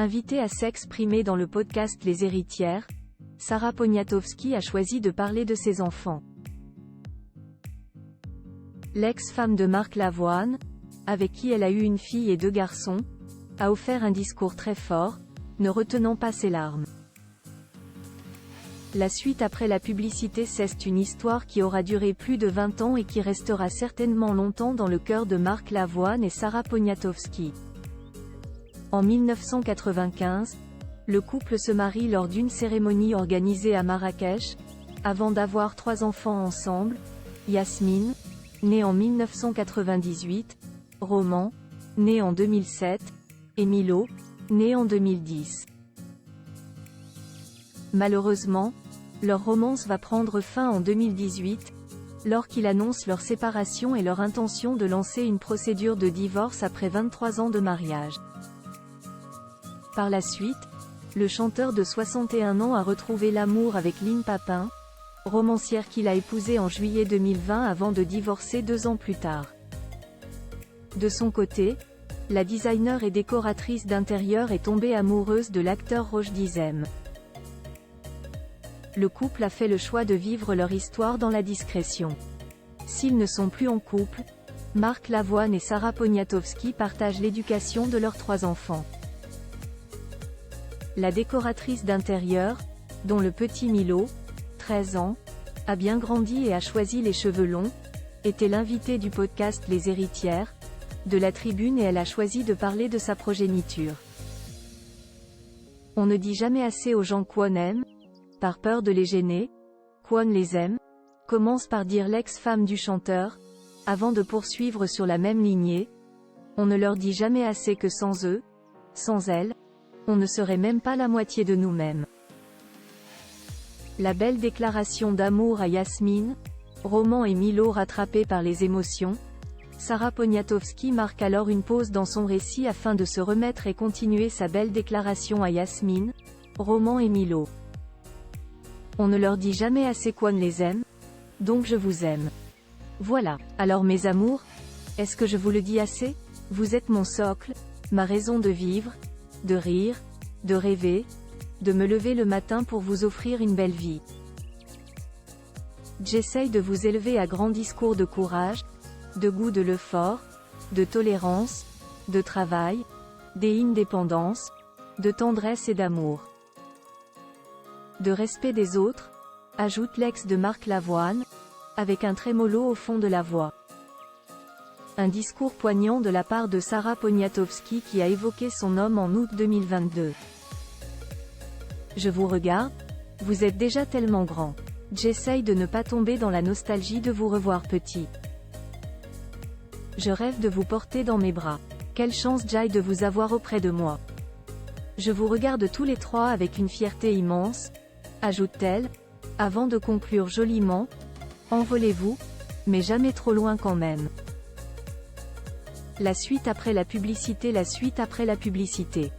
Invitée à s'exprimer dans le podcast Les Héritières, Sarah Poniatowski a choisi de parler de ses enfants. L'ex-femme de Marc Lavoine, avec qui elle a eu une fille et 2 garçons, a offert un discours très fort, ne retenant pas ses larmes. La suite après la publicité, c'est une histoire qui aura duré plus de 20 ans et qui restera certainement longtemps dans le cœur de Marc Lavoine et Sarah Poniatowski. En 1995, le couple se marie lors d'une cérémonie organisée à Marrakech, avant d'avoir 3 enfants ensemble, Yasmine, née en 1998, Roman, né en 2007, et Milo, né en 2010. Malheureusement, leur romance va prendre fin en 2018, lorsqu'ils annoncent leur séparation et leur intention de lancer une procédure de divorce après 23 ans de mariage. Par la suite, le chanteur de 61 ans a retrouvé l'amour avec Lynn Papin, romancière qu'il a épousée en juillet 2020 avant de divorcer 2 ans plus tard. De son côté, la designer et décoratrice d'intérieur est tombée amoureuse de l'acteur Roch Dizem. Le couple a fait le choix de vivre leur histoire dans la discrétion. S'ils ne sont plus en couple, Marc Lavoine et Sarah Poniatowski partagent l'éducation de leurs 3 enfants. La décoratrice d'intérieur, dont le petit Milo, 13 ans, a bien grandi et a choisi les cheveux longs, était l'invitée du podcast Les Héritières, de la Tribune, et elle a choisi de parler de sa progéniture. On ne dit jamais assez aux gens qu'on aime, par peur de les gêner, qu'on les aime, commence par dire l'ex-femme du chanteur, avant de poursuivre sur la même lignée. On ne leur dit jamais assez que sans eux, sans elles, on ne serait même pas la moitié de nous-mêmes. La belle déclaration d'amour à Yasmine, Roman et Milo rattrapés par les émotions, Sarah Poniatowski marque alors une pause dans son récit afin de se remettre et continuer sa belle déclaration à Yasmine, Roman et Milo. On ne leur dit jamais assez qu'on les aime, donc je vous aime. Voilà, alors mes amours, est-ce que je vous le dis assez? Vous êtes mon socle, ma raison de vivre, de rire, de rêver, de me lever le matin pour vous offrir une belle vie. J'essaye de vous élever à grands discours de courage, de goût de l'effort, de tolérance, de travail, d'indépendance, de tendresse et d'amour. De respect des autres, ajoute l'ex de Marc Lavoine, avec un trémolo au fond de la voix. Un discours poignant de la part de Sarah Poniatowski qui a évoqué son homme en août 2022. Je vous regarde, vous êtes déjà tellement grand. J'essaye de ne pas tomber dans la nostalgie de vous revoir petit. Je rêve de vous porter dans mes bras. Quelle chance Jai de vous avoir auprès de moi. Je vous regarde tous les 3 avec une fierté immense, ajoute-t-elle, avant de conclure joliment, envolez-vous, mais jamais trop loin quand même. La suite après la publicité. La suite après la publicité.